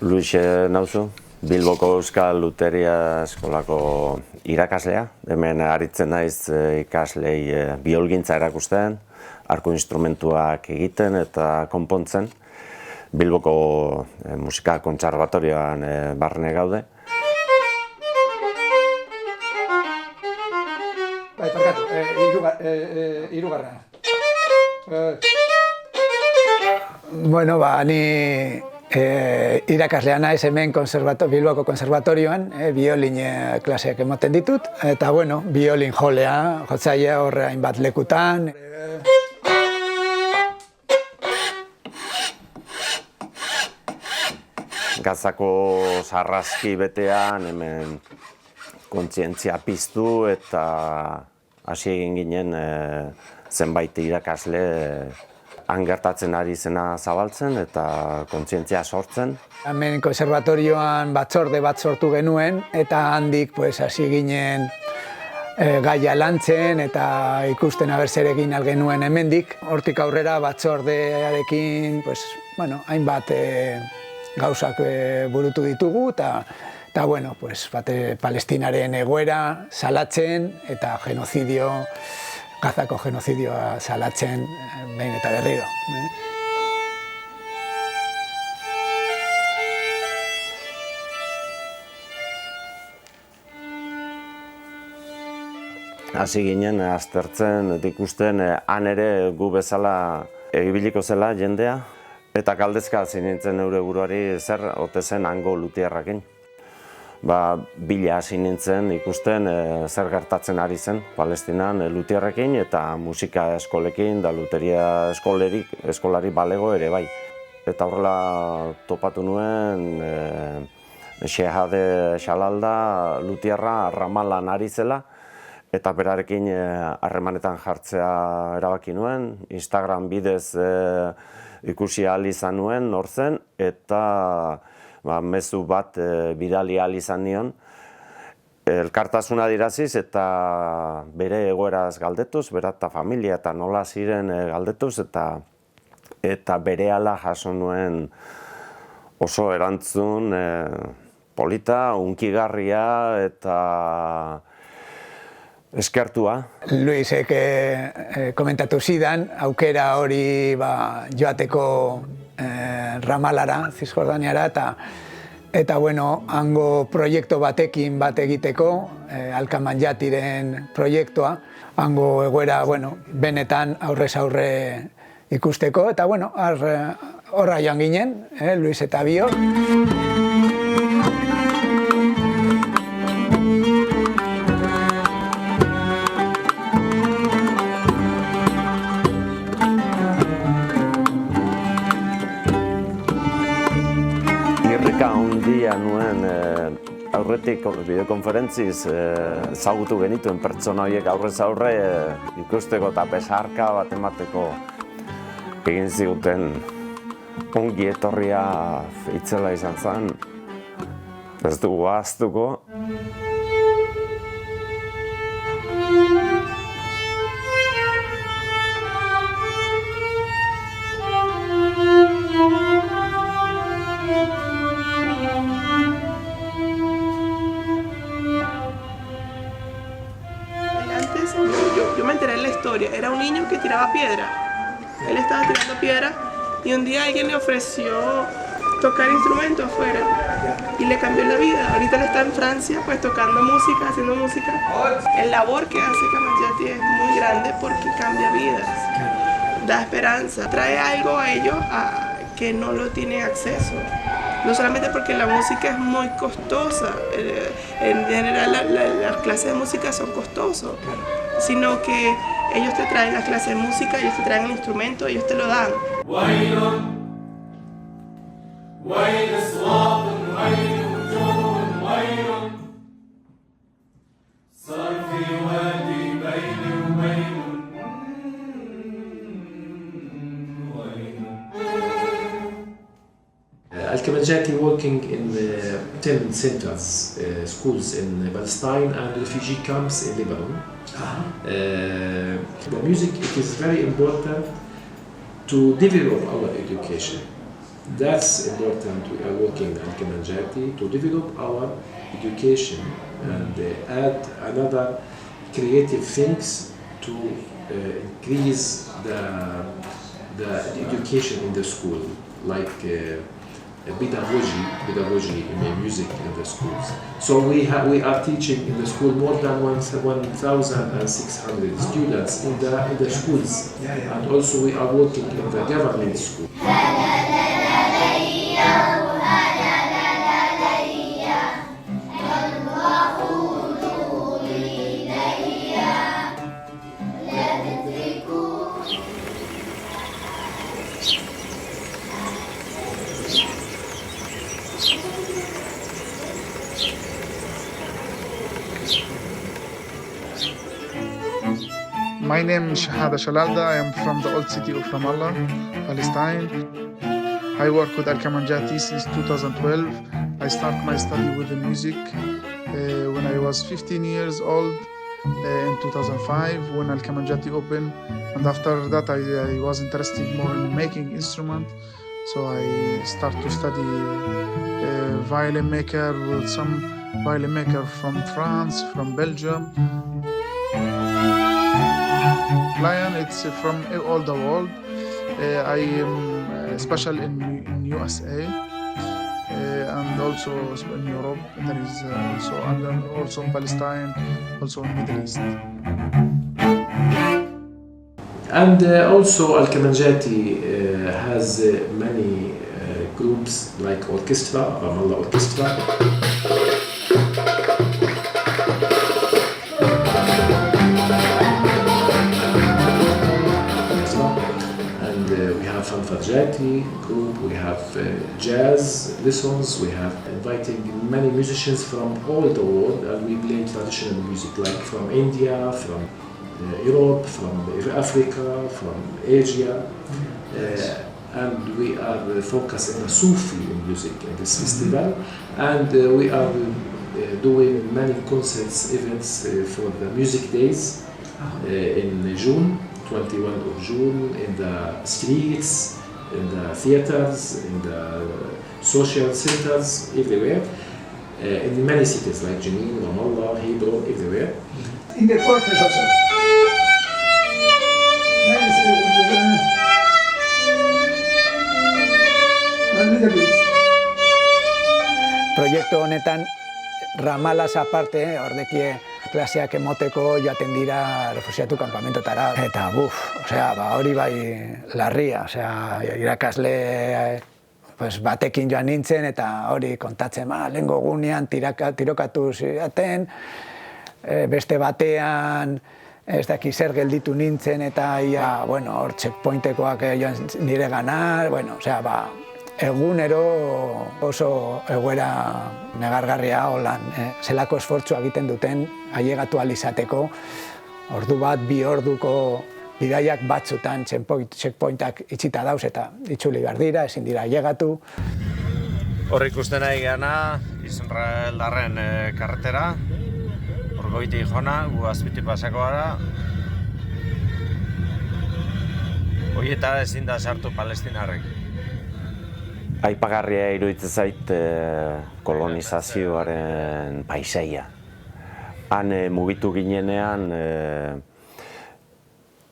Luis nauzu, Bilboko Euskal Luteria Eskolako irakaslea. Hemen aritzen naiz ikaslei biolgintza erakusten, arku instrumentuak egiten eta konpontzen. Bilboko musika kontserbatorioan barne gaude. Bai, parkatu, hirugarrena. Bueno, ni irakaslea naiz hemen Bilboko konserbatorioan, biolin klaseak ematen ditut, eta biolin jolea, jotzailea horre hainbat lekutan. Gazako sarraski betean hemen kontzientzia piztu eta hasi egin ginen zenbait irakasle han gertatzen ari zena zabaltzen eta kontzientzia sortzen. Hemen konserbatorioan batzorde bat sortu genuen eta handik hasi ginen gaia lantzen eta ikusten aber zer egin ahal genuen hemendik. Hortik aurrera batzordearekin hainbat gauzak burutu ditugu eta Palestinaren egoera salatzen eta Gazako genozidioa salatzen behin eta berriro. Hasi ginen aztertzen eta ikusten han ere gu bezala ibiliko zela jendea eta galdezka hasi nintzen neure buruari zer ote zen hango lutierrakin. Bila hasi nintzen ikusten zer gertatzen ari zen Palestinan lutierrekin eta musika eskolekin da luteria eskolari balego ere bai. Eta horrela topatu nuen Shehade Shalalda lutierra Ramalan ari zela eta berarekin harremanetan jartzea erabaki nuen. Instagram bidez ikusi ahal izan nuen nor zen eta mezu bat bidali ahal izan nion. Elkartasuna adiraziz eta bere egoeraz galdetuz, bera eta familia eta nola ziren galdetuz eta berehala jaso nuen oso erantzun polita, hunkigarria eta eskertua. Luisek komentatu zidan, aukera hori joateko Ramalara, Zisjordaniara, eta hango proiektu batekin bat egiteko, Alkaman Jatiren proiektua, hango egoera benetan aurrez aurre ikusteko, eta horra joan ginen, Luis eta bio. Handia nuen aurretik bideokonferentziz ezagutu genituen pertsona horiek aurrez aurre ikusteko eta besarka bat emateko egin ziguten ongi etorria itzela izan zen. Ez dugu ahaztuko. Yo me enteré en la historia, era un niño que tiraba piedra. Él estaba tirando piedra y un día alguien le ofreció tocar instrumentos afuera y le cambió la vida. Ahorita él está en Francia tocando música, haciendo música. El labor que hace Kamayati es muy grande porque cambia vidas, da esperanza, trae algo a ellos que no lo tienen acceso. No solamente porque la música es muy costosa, en general las clases de música son costosas, sino que ellos te traen las clases de música, ellos te traen el instrumento, ellos te lo dan. Al-Kamanjati working in 10 centers, schools in Palestine and refugee camps in Lebanon. The music, it is very important to develop our education. That's important. We are working at Al-Kamanjati to develop our education and add another creative things to increase the education in the school, like pedagogy in music in the schools. So we are teaching in the school more than 1,600 students in the schools, and also we are working in the government school. My name is Shahada Shalalda. I am from the old city of Ramallah, Palestine. I work with Al-Kamanjati since 2012. I started my study with the music when I was 15 years old in 2005 when Al-Kamanjati opened. And after that I was interested more in making instruments. So I started to study violin maker with some violin maker from France, from Belgium. Client, it's from all the world. I am special in USA and also in Europe. There is also in Palestine, also in Middle East. And also Al-Kamanjati has many groups like orchestra, Ramallah Orchestra. We have Fanfarjati group, we have jazz lessons, we have inviting many musicians from all the world, and we play traditional music like from India, from Europe, from Africa, from Asia, and we are focused on Sufi music in this festival, and we are doing many concerts, events for the music days in June. 21 of June, in the streets, in the theaters, in the social centers, everywhere, in many cities like Jenin, Ramallah, Hebron, everywhere. In the quarters also. Proiektu honetan Ramalaz aparte, hordekie klaseak emoteko joaten dira refusiatu kanpamentotara. Eta hori bai larria, irakasle batekin joan nintzen eta hori kontatzen, lehengo gunean tirokatu zidaten, beste batean ez daki zer gelditu nintzen eta hor checkpointekoak joan nire gana, egunero oso egoera negargarria holan, zelako esfortzua egiten duten ailegatu ahal izateko, ordu bat, 2 orduko bidaiak batzutan checkpointak itxita dauz eta itzuli behar dira, ezin dira ailegatu. Hor ikusten nahi gana, Israeldarren karretera, Orgoiti jona, gu azpiti pasako gara. Horieta ezin da sartu palestinarrek. Aipagarria iruditzen zait kolonizazioaren paisaia. Han mugitu ginenean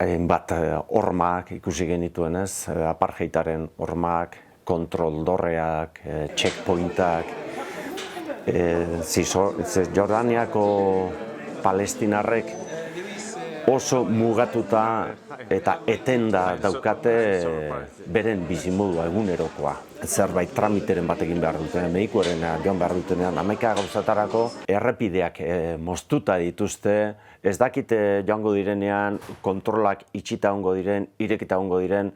hainbat hormak ikusi genituenez, apartheidaren hormak, kontrol dorreak, checkpointak. Jordaniako palestinarrek oso mugatuta eta etenda daukate beren bizimodua egunerokoa. Zerbait tramiteren bat egin behar dutenean, medikuarena joan behar dutenean, 11 gauzatarako errepideak moztuta dituzte, ez dakite joango direnean, kontrolak itxita ongo diren, irekita ongo diren,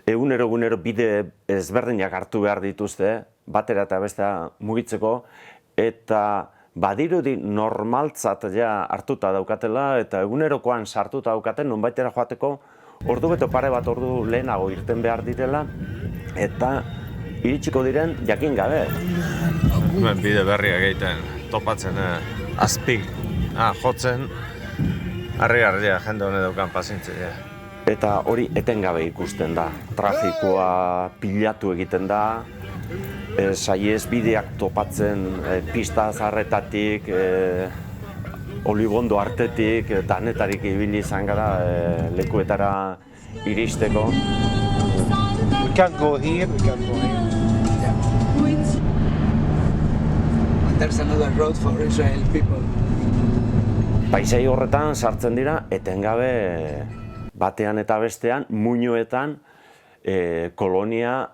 egunero bide ezberdinak hartu behar dituzte, batera eta bestea mugitzeko, eta badirudi normaltzat hartuta daukatela eta egunerokoan sartuta daukaten nonbaitera joateko ordu beto pare bat ordu lehenago irten behar direla eta iritsiko diren jakin gabe. Bide berriak egiten, topatzen azpik jotzen, harri jende honen daukan pazientzia. Eta hori etengabe ikusten da. Trafikoa pilatu egiten da, saihesbideak topatzen pista zaharretatik, Olibondo artetik, danetarik ibili izan gara lekuetara iristeko. We can't go here, we can't go here. There's another road for Israel people. Paisai horretan sartzen dira, etengabe batean eta bestean, muinoetan kolonia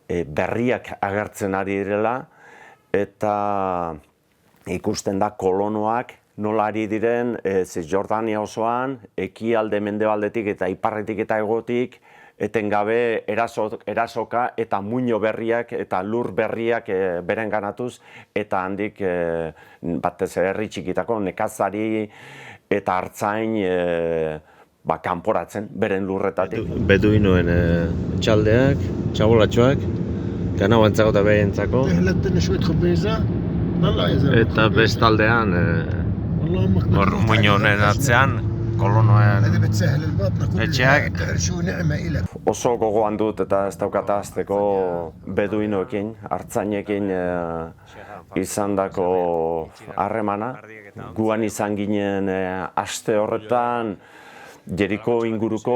berriak agertzen ari direla, eta ikusten da kolonoak nola ari diren Zisjordania osoan, ekialde mendebaldetik eta iparretik eta hegotik, etengabe erasoka eta muino berriak eta lur berriak berenganatuz, eta handik batez herri txikitako nekazari eta artzain kanporatzen beren lurretatik. Beduinoen txaldeak, txabolatxoak, ganau antzako eta behentzako, eta bestaldean hor muinoen atzean kolonoen etxeak. Oso gogoan dut eta ez daukat ahazteko beduinoekin, artzainekin izandako harremana. Guan izan ginen aste horretan Jeriko inguruko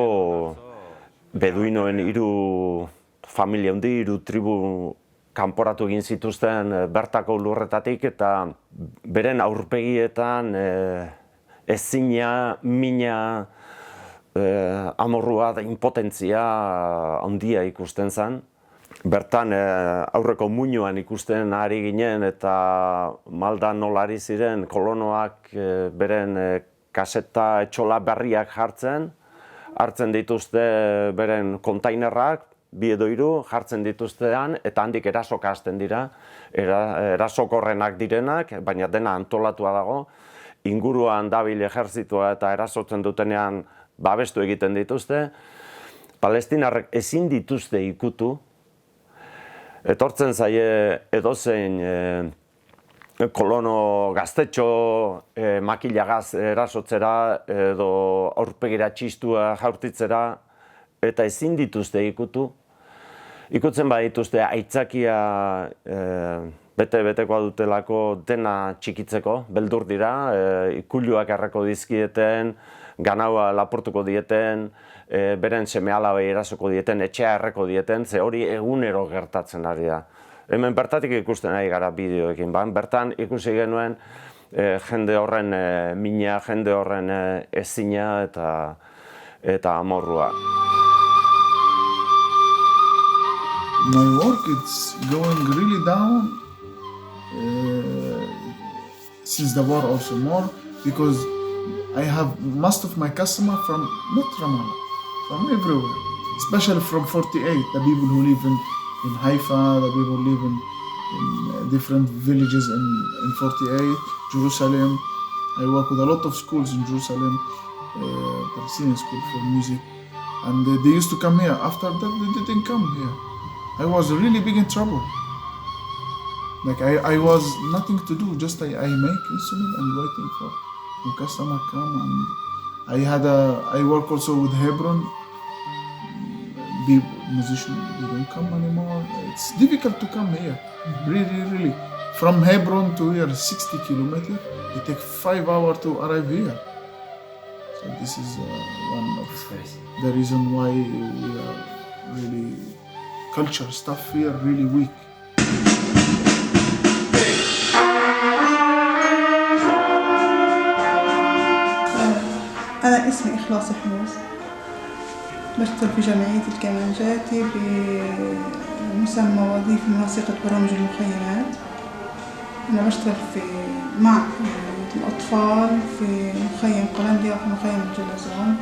beduinoen 3 familia handi, 3 tribu kanporatu egin zituzten bertako lurretatik, eta beren aurpegietan ezina, mina, amorrua da impotentzia handia ikusten zen. Bertan aurreko muinoan ikusten ari ginen, eta maldan nola ari ziren kolonoak beren kaseta etxola berriak hartzen dituzte beren kontainerrak, 2 edo 3 jartzen dituztean, eta handik erasoka hasten dira, erasokorrenak direnak, baina dena antolatua dago. Inguruan dabil ejertzitua eta erasotzen dutenean babestu egiten dituzte. Palestinarrek ezin dituzte ikutu. Etortzen zaie edozein kolono gaztetxo makilagaz erasotzera edo aurpegira txistua jaurtitzera, eta ezin dituzte ikutu. Ikutzen badituzte aitzakia bete-betekoa dutelako dena txikitzeko, beldur dira, ikuluak erreko dizkieten, ganaua lapurtuko dieten, beren seme-alabei erasoko dieten, etxea erreko dieten, ze hori egunero gertatzen ari da. Hemen bertatik ikusten ari gara bideoekin, bertan ikusi genuen jende horren mina, jende horren ezina eta amorrua. My work is going really down since the war, also more, because I have most of my customers from not Ramallah, from everywhere, especially from 48, the people who live in Haifa, the people who live in different villages in 48, Jerusalem. I work with a lot of schools in Jerusalem, Palestinian school for music, and they used to come here. After that, they didn't come here. I was really big in trouble. Like I was nothing to do, just I make instrument and waiting for a customer come. And I work also with Hebron. Musicians, they don't come anymore. It's difficult to come here, really. From Hebron to here, 60 kilometers. It takes 5 hours to arrive here. So this is one of the reason why we are really culture stuff here really weak. أنا اسمي إخلاص حموز، بشتغل في جمعية الكمانجاتي بمسمى وظيفي منسقة برامج المخيمات. أنا بشتغل مع الأطفال في مخيم قلنديا وفي مخيم الجلزون.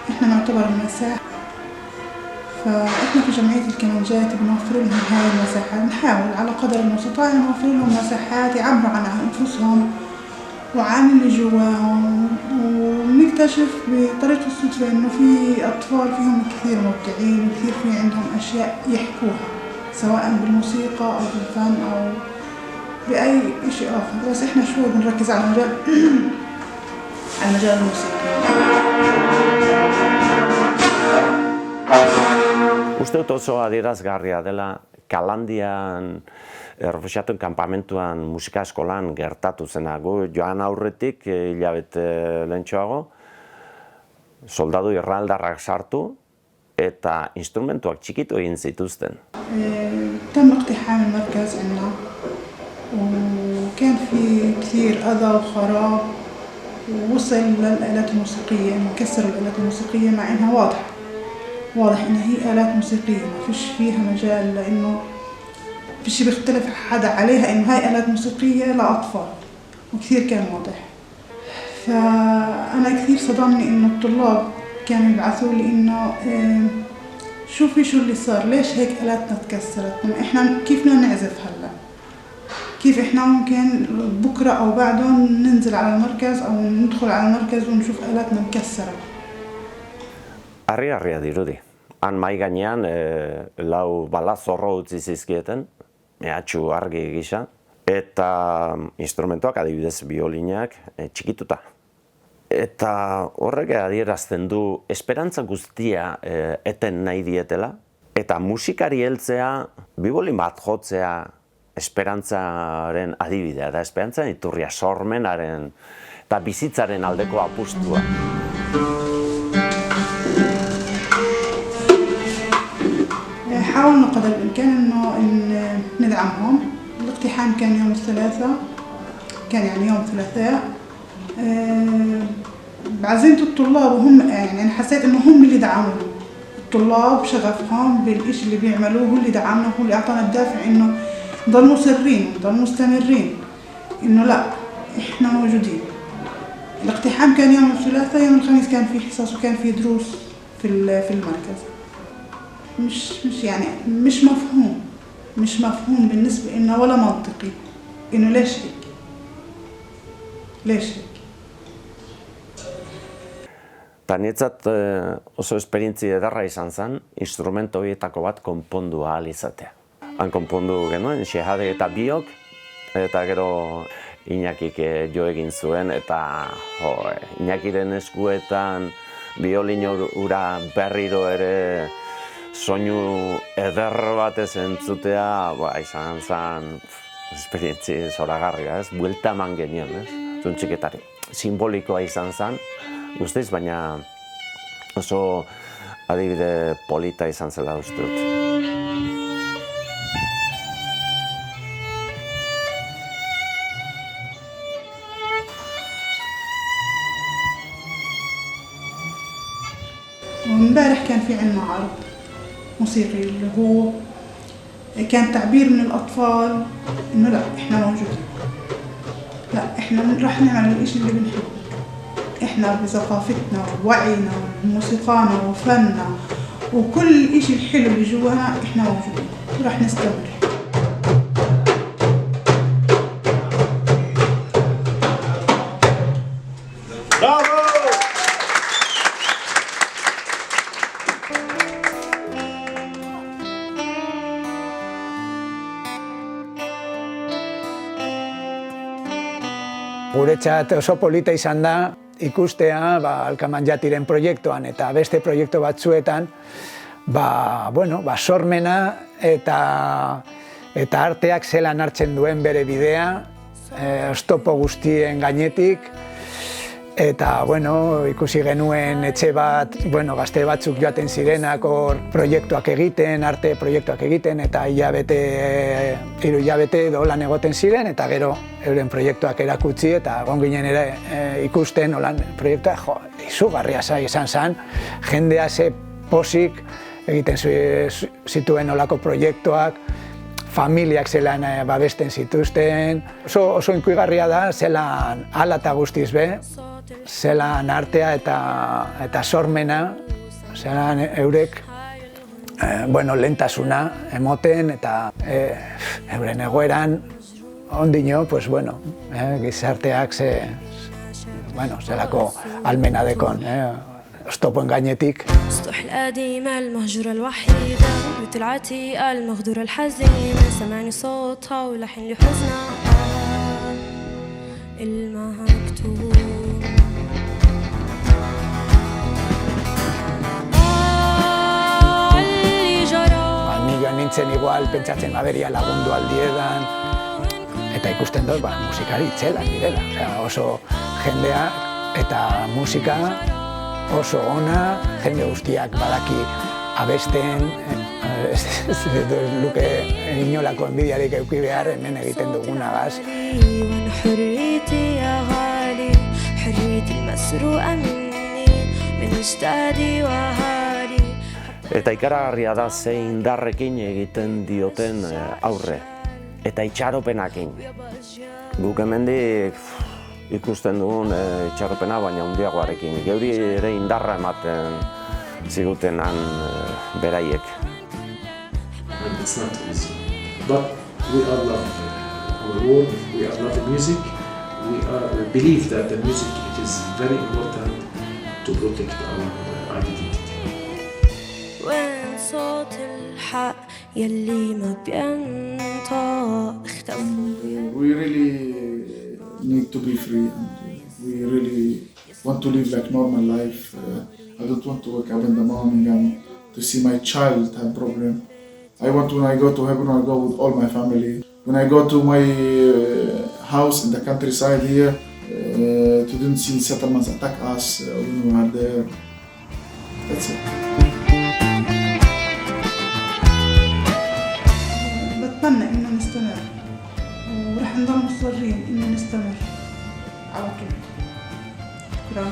إحنا نعتبر مساحة، فإحنا في جمعية الكمانجاتي بنوفر لهم هاي المساحات، نحاول على قدر المستطاع نوفر لهم مساحات يعبروا عن أنفسهم وعن اللي جواهم، ونكتشف بطريقة الصدفة إنه في أطفال فيهم كثير مبدعين وكثير في عندهم أشياء يحكوها، سواء بالموسيقى أو بالفن أو بأي شيء آخر، بس إحنا شوي بنركز على المجال الموسيقي. Uste dut oso adierazgarria dela Kalandian errefuxiatuen kanpamentuan musika eskolan gertatu zena. Gu joan aurretik hilabete lehentxoago soldadu irraldarrak sartu eta instrumentuak txikitu egin zituzten. تم اقتحام المركز عندنا وكان في كثير أذى وخراب ووصل للآلات الموسيقية، كسروا الآلات الموسيقية مع إنها واضح إنها هي آلات موسيقية ما فيش فيها مجال لأنه فيش بيختلف حدا عليها إنه هاي آلات موسيقية لأطفال وكثير كان واضح. فأنا كثير صدمني إنه الطلاب كانوا يبعثوا لي إنه شوفي شو اللي صار، ليش هيك آلاتنا تكسرت؟ إحنا كيف بدنا نعزف هلا؟ كيف إحنا ممكن بكرة أو بعده ننزل على المركز أو ندخل على المركز ونشوف آلاتنا مكسرة؟ Harria dirudi. Han mai gainean lau bala zorro utzi zizkieten, mehatxu argi gisa, eta instrumentuak adibidez biolinak txikituta. Eta horrek adierazten du esperantza guztia eten nahi dietela, eta musikari heltzea, bibolin bat jotzea esperantzaren adibidea da, esperantzaren iturria, sormenaren eta bizitzaren aldeko apustua. حاولنا قدر الإمكان إنه ندعمهم. الاقتحام كان يوم الثلاثاء، كان يعني يوم الثلاثاء. بعزيمة الطلاب وهم يعني أنا حسيت إنه هم اللي دعمونا. الطلاب شغفهم بالإشي اللي بيعملوه هو اللي دعمنا، هو اللي أعطانا الدافع إنه نضل مصرين نضل مستمرين، إنه لا إحنا موجودين. الاقتحام كان يوم الثلاثاء، يوم الخميس كان في حصص وكان في دروس في المركز. مش مفهوم بالنسبة لنا ولا منطقي إنه ليش هيك. Eta niretzat oso esperientzia edarra izan zen, instrumento horietako bat konpondu ahal izatea. Han konpondu genuen, Xehade eta biok, eta gero Iñakik jo egin zuen, eta Iñakiren eskuetan biolin hura berriro ere soinu eder batez entzutea, izan zen esperientzia zoragarria, ez? Buelta eman genion, ez? Zuntxiketari. Simbolikoa izan zen, guztiz, baina oso adibide polita izan zela uste dut. وامبارح كان في عنا عرض موسيقي اللي هو كان تعبير من الأطفال إنه لا إحنا موجودين، لا إحنا راح نعمل الإشي اللي بنحبه، إحنا بثقافتنا ووعينا وموسيقانا وفننا وكل إشي الحلو اللي جوانا إحنا موجودين وراح نستمر. Guretzat oso polita izan da ikustea Alkamanjatiren proiektuan eta beste proiektu batzuetan sormena eta arteak zelan hartzen duen bere bidea, oztopo guztien gainetik, eta ikusi genuen etxe bat, gazte batzuk joaten zirenak hor proiektuak egiten, arte proiektuak egiten, eta hiru hilabete edo lan egoten ziren, eta gero euren proiektuak erakutsi, eta egon ginen ere ikusten olan proiektua, izugarria izan zen, jendea ze posik egiten zituen olako proiektuak, familiak zelan babesten zituzten. Oso inkuigarria da, zelan hala eta guztiz be, zelan artea eta sormena, zelan eurek lehentasuna emoten eta euren egoeran ondino, gizarteak zelako almena dekon, oztopoen gainetik. السطح القديمة المهجورة الوحيدة بطلعتي المغدورة الحزينة سمعني صوتها ولحن لي حزنها المكتوب اللي nintzen igual, pentsatzen aberia lagundu aldiedan, eta ikusten dut, musikari itzelak direla, oso jendea eta musika oso ona, jende guztiak badaki abesten, ez luke inolako enbidiarik eduki behar hemen egiten dugunagaz. Eta ikaragarria da ze indarrekin egiten dioten aurre, eta itxaropenakin. Guk hemendik ikusten dugun itxaropena, baina handiagoarekin. Geuri ere indarra ematen zigutenan beraiek. It's not easy, but we all love our world, we all love the music, we believe that the music it is very important to protect our identity. وين صوت الحق يلي ما بينطق اختفوا. We really need to be free and we really want to live like normal life. I don't want to wake up in the morning and to see my child have problem. I want when I go to Hebron, I go with all my family. When I go to my house in the countryside here, to didn't see settlements attack us when we are there. That's it. بتمنى إنه نستمر ورح نضل مصرين إنه نستمر على طول. شكرا.